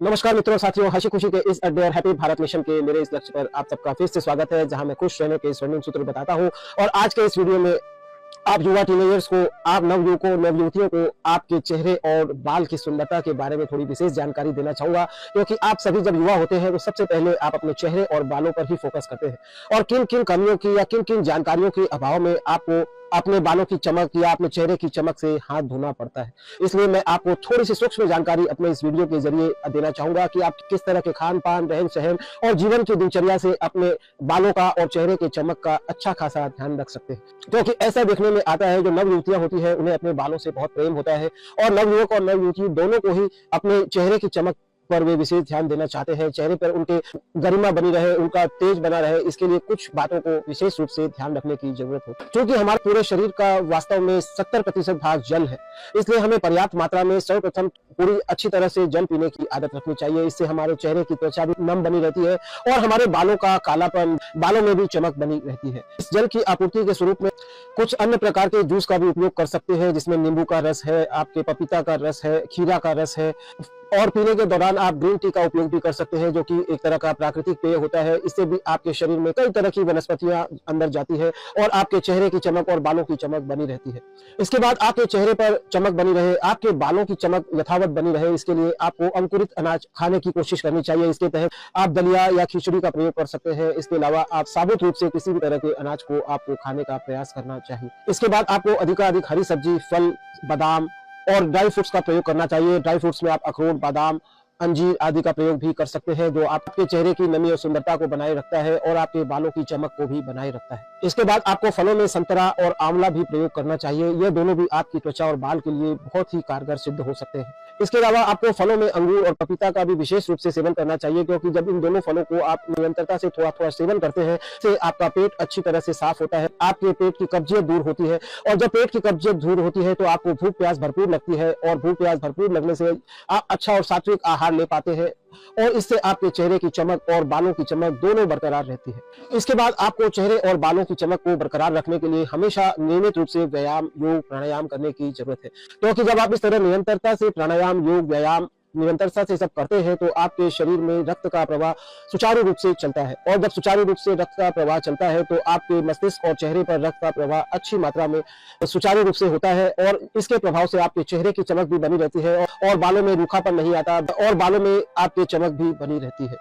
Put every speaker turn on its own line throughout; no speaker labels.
नमस्कार मित्रों, साथियों, हंसी खुशी के इस अड्डे और हैप्पी भारत मिशन के मेरे इस लक्ष्य पर आप सबका फिर से स्वागत है, जहां मैं खुश रहने के स्वर्णिम सूत्र बताता हूं। और आज के इस वीडियो में आप युवा टीनेजर्स को, आप नवयुवकों नवयुवतियों को आपके चेहरे और बाल की सुंदरता के बारे में थोड़ी विशेष जानकारी देना चाहूंगा, क्योंकि आप सभी जब युवा होते हैं तो सबसे पहले आप अपने चेहरे और बालों पर ही फोकस करते हैं। और किन किन कमियों की या किन किन जानकारियों के अभाव में आपको अपने बालों की चमक या अपने चेहरे की चमक से हाथ धोना पड़ता है। इसलिए मैं आपको थोड़ी सी सूक्ष्म जानकारी अपने इस वीडियो के जरिए देना चाहूंगा कि आप किस तरह के खान पान, रहन सहन और जीवन की दिनचर्या से अपने बालों का और चेहरे के चमक का अच्छा खासा ध्यान रख सकते हैं। क्योंकि ऐसा देखने में आता है, जो नव युवतियां होती है उन्हें अपने बालों से बहुत प्रेम होता है, और नवयुवक और नवयुवती दोनों को ही अपने चेहरे की चमक पर वे विशेष ध्यान देना चाहते हैं। चेहरे पर उनके गरिमा बनी रहे, उनका तेज बना रहे, इसके लिए कुछ बातों को विशेष रूप से ध्यान रखने की जरूरत है। क्योंकि हमारे पूरे शरीर का वास्तव में 70% भाग जल है, इसलिए हमें पर्याप्त मात्रा में सर्वप्रथम पूरी अच्छी तरह से जल पीने की आदत रखनी चाहिए। इससे हमारे चेहरे की त्वचा भी नम बनी रहती है और हमारे बालों का कालापन, बालों में भी चमक बनी रहती है। इस जल की आपूर्ति के स्वरूप में कुछ अन्य प्रकार के जूस का भी उपयोग कर सकते हैं, जिसमें नींबू का रस है, आपके पपीता का रस है, खीरा का रस है। और पीने के दौरान आप ग्रीन टी का उपयोग भी कर सकते हैं, जो कि एक तरह का प्राकृतिक पेय होता है। इससे भी आपके शरीर में कई तरह की वनस्पतियां अंदर जाती है और आपके चेहरे की चमक और बालों की चमक बनी रहती है। इसके बाद आपके चेहरे पर चमक बनी रहे, आपके बालों की चमक यथावत बनी रहे, इसके लिए आपको अंकुरित अनाज खाने की कोशिश करनी चाहिए। इसके तहत आप दलिया या खिचड़ी का प्रयोग कर सकते हैं। इसके अलावा आप साबुत रूप से किसी भी तरह के अनाज को आपको खाने का प्रयास करना चाहिए। इसके बाद आपको अधिकाधिक हरी सब्जी, फल, बादाम और ड्राई फ्रूट्स का प्रयोग करना चाहिए। ड्राई फ्रूट्स में आप अखरोट, बादाम, अंजीर आदि का प्रयोग भी कर सकते हैं, जो आपके चेहरे की नमी और सुंदरता को बनाए रखता है और आपके बालों की चमक को भी बनाए रखता है। इसके बाद आपको फलों में संतरा और आंवला भी प्रयोग करना चाहिए। ये दोनों भी आपकी त्वचा और बाल के लिए बहुत ही कारगर सिद्ध हो सकते हैं। इसके अलावा आपको फलों में अंगूर और पपीता का भी विशेष रूप से सेवन करना चाहिए, क्योंकि जब इन दोनों फलों को आप निरंतरता से थोड़ा थोड़ा सेवन करते हैं, से आपका पेट अच्छी तरह से साफ होता है, आपके पेट की कब्जियत दूर होती है। और जब पेट की कब्जियत दूर होती है तो आपको भूख प्यास भरपूर लगती है, और भूख प्यास भरपूर लगने से आप अच्छा और सात्विक आहार ले पाते हैं, और इससे आपके चेहरे की चमक और बालों की चमक दोनों बरकरार रहती है। इसके बाद आपको चेहरे और बालों की चमक को बरकरार रखने के लिए हमेशा नियमित रूप से व्यायाम, योग, प्राणायाम करने की जरूरत है। क्योंकि जब आप इस तरह निरंतरता से प्राणायाम, योग, व्यायाम निरंतरता से सब करते हैं तो आपके शरीर में रक्त का प्रवाह सुचारू रूप से चलता है, और जब सुचारू रूप से रक्त का प्रवाह चलता है तो आपके मस्तिष्क और चेहरे पर रक्त का प्रवाह अच्छी मात्रा में सुचारू रूप से होता है, और इसके प्रभाव से आपके चेहरे की चमक भी बनी रहती है और बालों में रूखापन नहीं आता, और बालों में आपके चमक भी बनी रहती है।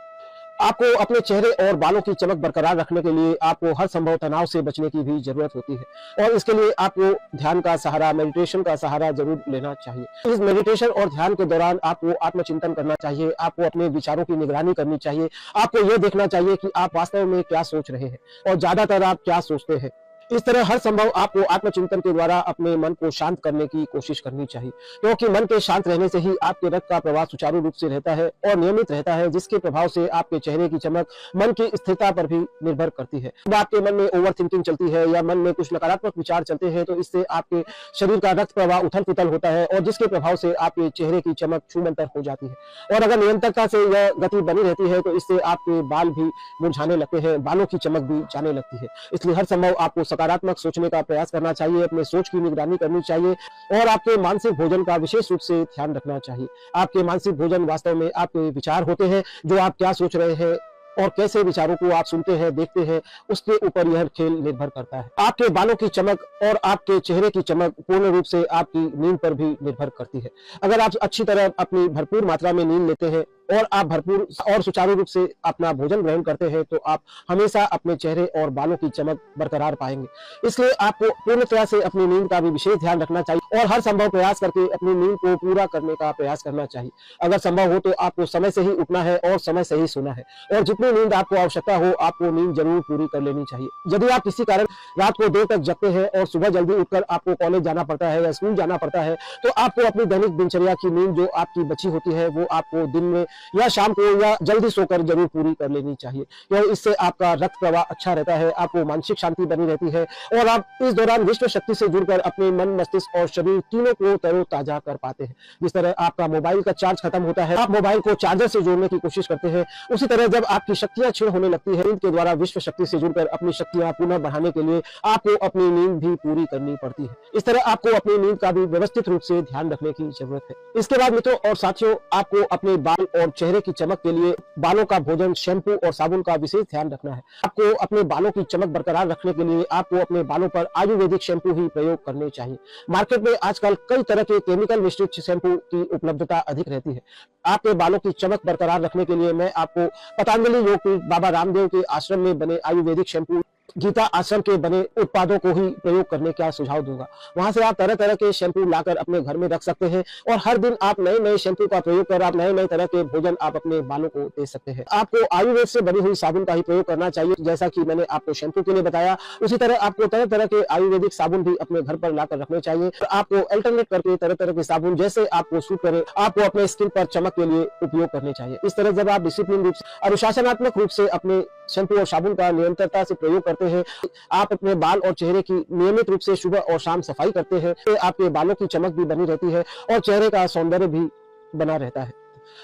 आपको अपने चेहरे और बालों की चमक बरकरार रखने के लिए आपको हर संभव तनाव से बचने की भी जरूरत होती है, और इसके लिए आपको ध्यान का सहारा, मेडिटेशन का सहारा जरूर लेना चाहिए। इस मेडिटेशन और ध्यान के दौरान आपको आत्मचिंतन करना चाहिए, आपको अपने विचारों की निगरानी करनी चाहिए, आपको यह देखना चाहिए कि आप वास्तव में क्या सोच रहे हैं और ज्यादातर आप क्या सोचते हैं। इस तरह हर संभव आपको आत्मचिंतन के द्वारा अपने मन को शांत करने की कोशिश करनी चाहिए, क्योंकि मन के शांत रहने से ही आपके रक्त का प्रवाह सुचारू रूप से रहता है और नियमित रहता है, जिसके प्रभाव से आपके चेहरे की चमक मन की स्थिरता पर भी निर्भर करती है। जब आपके मन में ओवर थिंकिंग चलती है या मन में कुछ नकारात्मक विचार चलते हैं तो इससे आपके शरीर का रक्त प्रवाह उथल पुथल होता है, और जिसके प्रभाव से आपके चेहरे की चमक छूमंतर हो जाती है। और अगर निरंतरता से यह गति बनी रहती है तो इससे आपके बाल भी मुरझाने लगते हैं, बालों की चमक भी जाने लगती है। इसलिए हर संभव आपको सकारात्मक सोचने का प्रयास करना चाहिए, अपने सोच की निगरानी करनी चाहिए, और आपके मानसिक भोजन का विशेष रूप से ध्यान रखना चाहिए। आपके मानसिक भोजन वास्तव में आपके विचार होते हैं, जो आप क्या सोच रहे हैं और कैसे विचारों को आप सुनते हैं, देखते हैं, उसके ऊपर यह खेल निर्भर करता है। आपके बालों की चमक और आपके चेहरे की चमक पूर्ण रूप से आपकी नींद पर भी निर्भर करती है। अगर आप अच्छी तरह अपनी भरपूर मात्रा में नींद लेते हैं और आप भरपूर और सुचारू रूप से अपना भोजन ग्रहण करते हैं तो आप हमेशा अपने चेहरे और बालों की चमक बरकरार पाएंगे। इसलिए आपको पूर्णतया से अपनी नींद का भी विशेष ध्यान रखना चाहिए और हर संभव प्रयास करके अपनी नींद को पूरा करने का प्रयास करना चाहिए। अगर संभव हो तो आपको समय से ही उठना है और समय से ही सोना है, और जितनी नींद आपको आवश्यकता हो आपको नींद जरूर पूरी कर लेनी चाहिए। यदि आप किसी कारण रात को देर तक जगते हैं और सुबह जल्दी उठकर आपको कॉलेज जाना पड़ता है या स्कूल जाना पड़ता है, तो आपको अपनी दैनिक दिनचर्या की नींद जो आपकी बची होती है वो आपको दिन में या शाम को या जल्दी सोकर जरूर पूरी कर लेनी चाहिए, क्योंकि इससे आपका रक्त प्रवाह अच्छा रहता है, आपको मानसिक शांति बनी रहती है और आप इस दौरान विश्व शक्ति से जुड़कर अपने मन, मस्तिष्क और शरीर तीनों को तरोताजा कर पाते हैं। जिस तरह आपका मोबाइल का चार्ज खत्म होता है, आप मोबाइल को चार्जर से जोड़ने की कोशिश करते हैं, उसी तरह जब आपकी शक्तियां क्षीण होने लगती है, इनके द्वारा विश्व शक्ति से जुड़कर अपनी शक्तियां पुनः बढ़ाने के लिए आपको अपनी नींद भी पूरी करनी पड़ती है। इस तरह आपको अपनी नींद का भी व्यवस्थित रूप से ध्यान रखने की जरूरत है। इसके बाद मित्रों और साथियों, आपको अपने बाल और चेहरे की चमक के लिए बालों का भोजन, शैम्पू और साबुन का विशेष ध्यान रखना है। आपको अपने बालों की चमक बरकरार रखने के लिए आपको अपने बालों पर आयुर्वेदिक शैम्पू ही प्रयोग करने चाहिए। मार्केट में आजकल कई तरह के केमिकल मिश्रित शैम्पू की उपलब्धता अधिक रहती है। आपके बालों की चमक बरकरार रखने के लिए मैं आपको पतंजलि योगपीठ बाबा रामदेव के आश्रम में बने आयुर्वेदिक शैम्पू, गीता आश्रम के बने उत्पादों को ही प्रयोग करने का सुझाव दूंगा। वहां से आप तरह तरह के शैम्पू लाकर अपने घर में रख सकते हैं और हर दिन आप नए नए शैम्पू का प्रयोग कर आप नए नए तरह के भोजन आप अपने बालों को दे सकते हैं। आपको आयुर्वेद से बनी हुई साबुन का ही प्रयोग करना चाहिए। जैसा कि मैंने आपको शैम्पू के लिए बताया, उसी तरह आपको तरह तरह के आयुर्वेदिक साबुन भी अपने घर पर लाकर रखने चाहिए। आपको अल्टरनेट करके तरह तरह के साबुन जैसे आपको सूट करे आपको अपने स्किन पर चमक के लिए उपयोग करने चाहिए। इस तरह जब आप डिसिप्लिन रूप से, अनुशासनात्मक रूप से अपने शैम्पू और साबुन का निरंतरता से प्रयोग करते हैं, आप अपने बाल और चेहरे की नियमित रूप से सुबह और शाम सफाई करते हैं, तो आपके बालों की चमक भी बनी रहती है और चेहरे का सौंदर्य भी बना रहता है।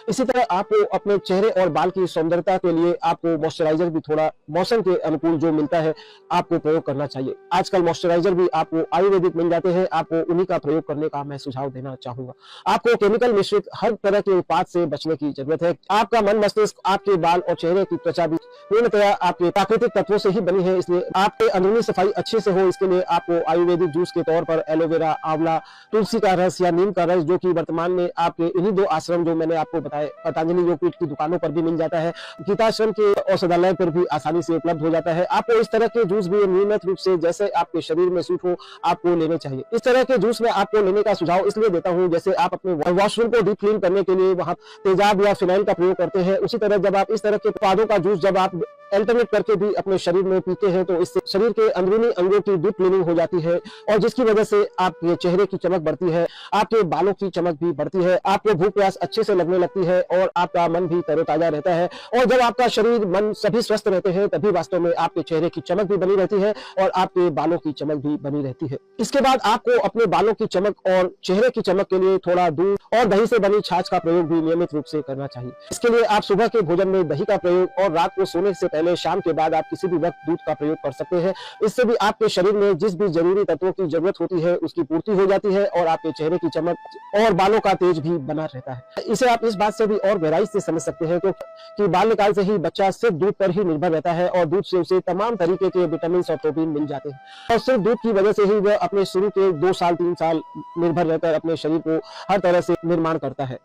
इसी तरह आपको अपने चेहरे और बाल की सौंदर्यता के लिए आपको मॉइस्चराइजर भी थोड़ा मौसम के अनुकूल जो मिलता है आपको प्रयोग करना चाहिए। आजकल मॉइस्चराइजर भी आपको आयुर्वेदिक मिल जाते हैं, आपको उन्हीं का प्रयोग करने का मैं सुझाव देना चाहूंगा। आपको केमिकल मिश्रित हर तरह के उत्पाद से बचने की जरूरत है। आपका मन मस्तिष्क, आपके बाल और चेहरे की त्वचा भी पूर्णतया आपके प्राकृतिक तत्वों से ही बनी है, इसलिए आपके अंदरूनी सफाई अच्छे से हो इसके लिए आपको आयुर्वेदिक जूस के तौर पर एलोवेरा, आंवला, तुलसी का रस या नीम का रस, जो कि वर्तमान में आपके इन्हीं 2 आश्रम जो मैंने आपको बताए पतंजलि योगपीठ की दुकानों पर भी मिल जाता है, गीताश्रम के औषधालय पर भी आसानी से उपलब्ध हो जाता है। आपको इस तरह के जूस भी नियमित रूप से जैसे आपके शरीर में सूट हो आपको लेने चाहिए। इस तरह के जूस में आपको लेने का सुझाव इसलिए देता हूं, जैसे आप अपने वॉशरूम को डीप क्लीन करने के लिए वहां तेजाब या फिनाइल का प्रयोग करते हैं, उसी तरह जब आप इस तरह के उत्पादों का जूस जब आप अल्टरनेट करके भी अपने शरीर में पीते हैं तो इससे शरीर के अंदरूनी अंगों की डीप क्लीनिंग हो जाती है और जिसकी वजह से आपके चेहरे की चमक बढ़ती है, आपके बालों की चमक भी बढ़ती है, आपको भूख प्यास अच्छे से लगने लगती है और आपका मन भी तरोताजा रहता है। और जब आपका शरीर मन सभी स्वस्थ रहते हैं तभी वास्तव में आपके चेहरे की चमक भी बनी रहती है और आपके बालों की चमक भी बनी रहती है। इसके बाद आपको अपने बालों की चमक और चेहरे की चमक के लिए थोड़ा दूध और दही से बनी छाछ का प्रयोग भी नियमित रूप से करना चाहिए। इसके लिए आप सुबह के भोजन में दही का प्रयोग और रात को सोने से पहले शाम के बाद आप किसी भी वक्त दूध का प्रयोग कर सकते हैं। इससे भी आपके शरीर में जिस भी जरूरी तत्वों की जरूरत होती है उसकी पूर्ति हो जाती है और आपके चेहरे की चमक और बालों का तेज भी बना रहता है। इसे आप इस बात से भी और गहराई से समझ सकते हैं कि बाल्यकाल से ही बच्चा सिर्फ दूध पर ही निर्भर रहता है और दूध से उसे तमाम तरीके के विटामिन और प्रोटीन मिल जाते हैं और सिर्फ दूध की वजह से ही वह अपने शुरू के 2 साल 3 साल निर्भर रहकर अपने शरीर को हर तरह से निर्माण करता है।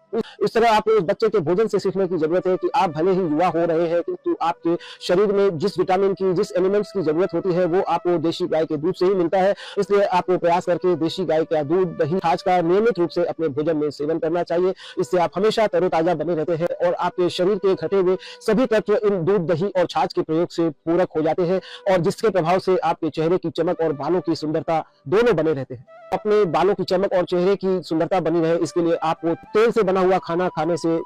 इस तरह आपको उस बच्चे के भोजन से सीखने की जरूरत है कि आप भले ही युवा हो रहे हैं किंतु आपके शरीर में जिस विटामिन की, जिस एलिमेंट्स की जरूरत होती है वो आपको देशी गाय के दूध से ही मिलता है। इसलिए आपको प्रयास करके देशी गाय का दूध, दही, छाछ का नियमित रूप से अपने भोजन में सेवन करना चाहिए। इससे आप हमेशा तरोताजा बने रहते हैं और आपके शरीर के घटे हुए सभी तत्व इन दूध, दही और छाछ के प्रयोग से पूरक हो जाते हैं और जिसके प्रभाव से आपके चेहरे की चमक और बालों की सुंदरता दोनों बने रहते हैं। अपने बालों की चमक और चेहरे की सुंदरता बनी रहे इसके लिए आपको तेल से बना हुआ खाना खाने से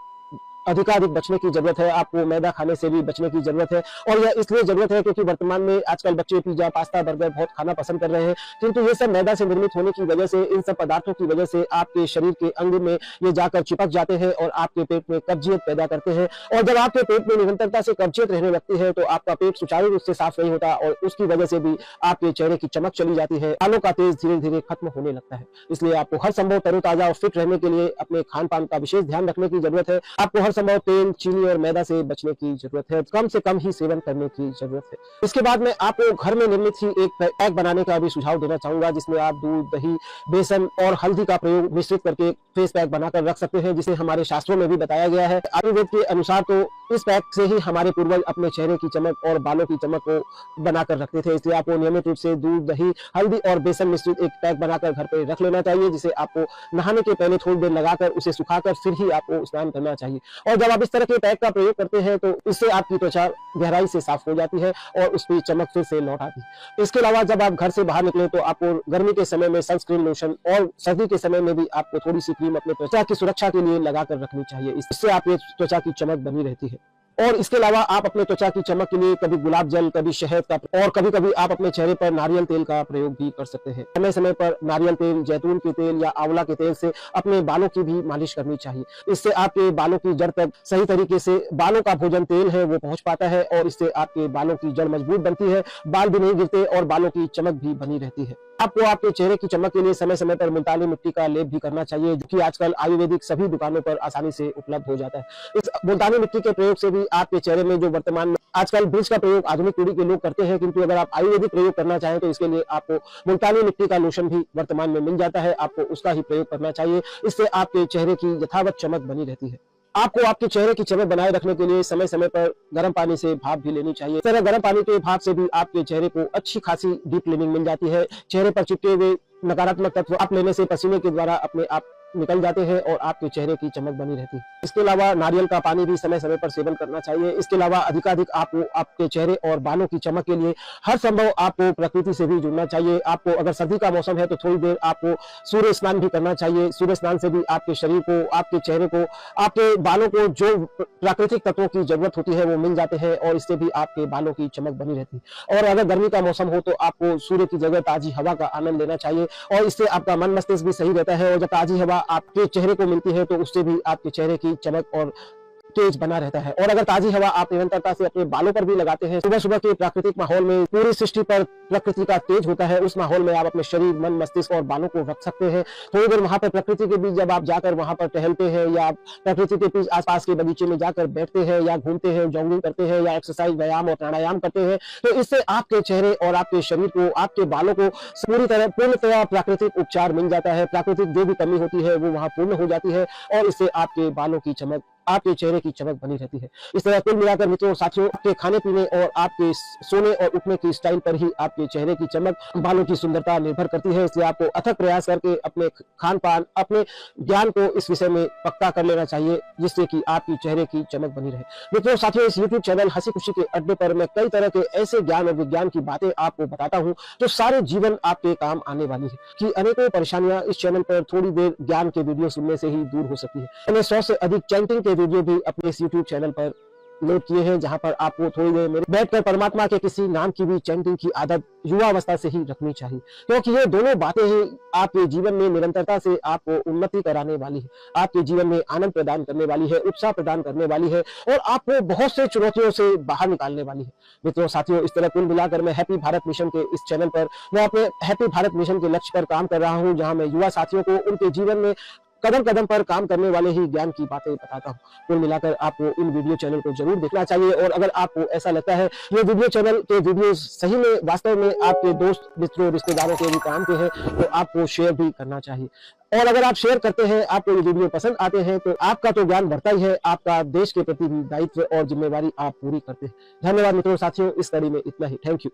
अधिकाधिक बचने की जरूरत है। आपको मैदा खाने से भी बचने की जरूरत है और यह इसलिए जरूरत है क्योंकि वर्तमान में आजकल बच्चे पिज्जा, पास्ता, बर्गर बहुत खाना पसंद कर रहे हैं, किंतु ये सब मैदा से निर्मित होने की वजह से, इन सब पदार्थों की वजह से आपके शरीर के अंग में ये जाकर चिपक जाते हैं और आपके पेट में कब्जियत पैदा करते हैं और जब आपके पेट में निरंतरता से कब्जियत रहने लगती है तो आपका पेट सुचारू रूप से साफ नहीं होता और उसकी वजह से भी आपके चेहरे की चमक चली जाती है, बालों का तेज धीरे धीरे खत्म होने लगता है। इसलिए आपको हर संभव तरोताजा और फिट रहने के लिए अपने खान पान का विशेष ध्यान रखने की जरूरत है। आपको हर संभव तेल, चीनी और मैदा से बचने की जरूरत है, कम से कम ही सेवन करने की जरूरत है। इसके बाद मैं आपको घर में निर्मित ही एक पैक बनाने का भी सुझाव देना चाहूंगा जिसमें आप दूध, दही, बेसन और हल्दी का प्रयोग मिश्रित करके फेस पैक बनाकर रख सकते हैं, जिसे हमारे शास्त्रों में भी बताया गया है। आयुर्वेद के अनुसार तो इस पैक से ही हमारे पूर्वज अपने चेहरे की चमक और बालों की चमक को बनाकर रखते थे। इसलिए आपको नियमित रूप से दूध, दही, हल्दी और बेसन मिश्रित एक पैक बनाकर घर पर रख लेना चाहिए, जिसे आपको नहाने के पहले थोड़ी देर लगाकर उसे सुखाकर फिर ही आपको स्नान करना चाहिए। और जब आप इस तरह के पैक का प्रयोग करते हैं तो इससे आपकी त्वचा गहराई से साफ हो जाती है और उस पर चमक फिर से लौट आती है। इसके अलावा जब आप घर से बाहर निकले तो आपको गर्मी के समय में सनस्क्रीन लोशन और सर्दी के समय में भी आपको थोड़ी सी क्रीम अपने त्वचा की सुरक्षा के लिए लगाकर रखनी चाहिए। इससे आपकी त्वचा की चमक बनी रहती है। और इसके अलावा आप अपने त्वचा की चमक के लिए कभी गुलाब जल, कभी शहद का और कभी कभी आप अपने चेहरे पर नारियल तेल का प्रयोग भी कर सकते हैं। समय समय पर नारियल तेल, जैतून के तेल या आंवला के तेल से अपने बालों की भी मालिश करनी चाहिए। इससे आपके बालों की जड़ तक सही तरीके से बालों का भोजन तेल है वो पहुंच पाता है और इससे आपके बालों की जड़ मजबूत बनती है, बाल भी नहीं गिरते और बालों की चमक भी बनी रहती है। आपको आपके चेहरे की चमक के लिए समय समय पर मुल्तानी मिट्टी का लेप भी करना चाहिए, जो कि आजकल आयुर्वेदिक सभी दुकानों पर आसानी से उपलब्ध हो जाता है। इस मुल्तानी मिट्टी के प्रयोग से भी आपके चेहरे में जो वर्तमान में आजकल ब्लीच का प्रयोग आधुनिक पीढ़ी के लोग करते हैं, किंतु अगर आप आयुर्वेदिक प्रयोग करना चाहें तो इसके लिए आपको मुल्तानी मिट्टी का लोशन भी वर्तमान में मिल जाता है, आपको उसका ही प्रयोग करना चाहिए। इससे आपके चेहरे की यथावत चमक बनी रहती है। आपको आपके चेहरे की चमक बनाए रखने के लिए समय समय पर गर्म पानी से भाप भी लेनी चाहिए। इस तरह गर्म पानी के भाप से भी आपके चेहरे को अच्छी खासी डीप क्लीनिंग मिल जाती है। चेहरे पर चिपके हुए नकारात्मक तत्व आप लेने से पसीने के द्वारा अपने आप निकल जाते हैं और आपके चेहरे की चमक बनी रहती है। इसके अलावा नारियल का पानी भी समय समय पर सेवन करना चाहिए। इसके अलावा अधिकाधिक आपको आपके चेहरे और बालों की चमक के लिए हर संभव आपको प्रकृति से भी जुड़ना चाहिए। आपको अगर सर्दी का मौसम है तो थोड़ी देर आपको सूर्य स्नान भी करना चाहिए। सूर्य स्नान से भी आपके शरीर को, आपके चेहरे को, आपके बालों को जो प्राकृतिक तत्वों की जरूरत होती है वो मिल जाते हैं और इससे भी आपके बालों की चमक बनी रहती है। और अगर गर्मी का मौसम हो तो आपको सूर्य की जगह ताजी हवा का आनंद लेना चाहिए और इससे आपका मन मस्तिष्क भी सही रहता है और जब ताजी हवा आपके चेहरे को मिलती है तो उससे भी आपके चेहरे की चमक और तेज बना रहता है। और अगर ताजी हवा आप निरंतरता से अपने बालों पर भी लगाते हैं, सुबह सुबह के प्राकृतिक माहौल में पूरी सृष्टि पर प्रकृति का तेज होता है, उस माहौल में आप अपने शरीर, मन, मस्तिष्क और बालों को रख सकते हैं। थोड़ी देर वहां पर प्रकृति के बीच जब आप जाकर वहां पर टहलते हैं या आप प्रकृति के बीच आसपास के बगीचे में जाकर बैठते हैं या घूमते हैं, जॉगिंग करते हैं या एक्सरसाइज, व्यायाम और प्राणायाम करते हैं, तो इससे आपके चेहरे और आपके शरीर को, आपके बालों को पूर्णतया प्राकृतिक उपचार मिल जाता है। प्राकृतिक जो भी कमी होती है वो वहां पूर्ण हो जाती है और इससे आपके बालों की चमक, आपके चेहरे की चमक बनी रहती है। इस तरह कुल मिलाकर मित्रों, साथियों, आपके खाने पीने और आपके सोने और उठने की स्टाइल पर ही आपके चेहरे की चमक, बालों की सुंदरता निर्भर करती है। इसलिए आपको अथक प्रयास करके अपने खान पान, अपने ज्ञान को इस विषय में पक्का कर लेना चाहिए, जिससे कि आपकी चेहरे की चमक बनी रहे। मित्रों, साथियों, इस यूट्यूब चैनल हंसी खुशी के अड्डे पर मैं कई तरह के ऐसे ज्ञान और विज्ञान की बातें आपको बताता हूँ जो सारे जीवन आपके काम आने वाली है। कि अनेकों परेशानियां इस चैनल पर थोड़ी देर ज्ञान के वीडियो सुनने से ही दूर हो सकती है। मैंने 100 से अधिक चैंटिंग के वीडियो भी अपने इस YouTube चैनल पर लोड किए हैं, जहां पर आपको थोड़ी देर में बैठकर परमात्मा के किसी नाम की भी चैंटिंग की आदत युवा अवस्था से ही रखनी चाहिए, क्योंकि ये दोनों बातें ही आपके जीवन में निरंतरता से आपको उन्नति कराने वाली है, आपके जीवन में आनंद प्रदान करने वाली है, उत्साह प्रदान करने वाली है और आपको बहुत से चुनौतियों से बाहर निकालने वाली है। मित्रों, साथियों, इस तरह कुल मिलाकर मैं हैप्पी भारत मिशन के इस चैनल पर मैं अपने हैप्पी भारत मिशन के लक्ष्य पर काम कर रहा हूं, जहां मैं युवा साथियों को उनके जीवन में कदम कदम पर काम करने वाले ही ज्ञान की बातें बताता हूँ। कुल मिलाकर आपको इन वीडियो चैनल को जरूर देखना चाहिए और अगर आपको ऐसा लगता है ये वीडियो चैनल के वीडियो सही में वास्तव में आपके दोस्त, मित्रों, रिश्तेदारों के भी काम के हैं, तो आपको शेयर भी करना चाहिए। और अगर आप शेयर करते हैं, आपको ये वीडियो पसंद आते हैं, तो आपका तो ज्ञान बढ़ता ही है, आपका देश के प्रति भी दायित्व और जिम्मेवारी आप पूरी करते हैं। धन्यवाद मित्रों, साथियों, इस कड़ी में इतना ही। Thank you.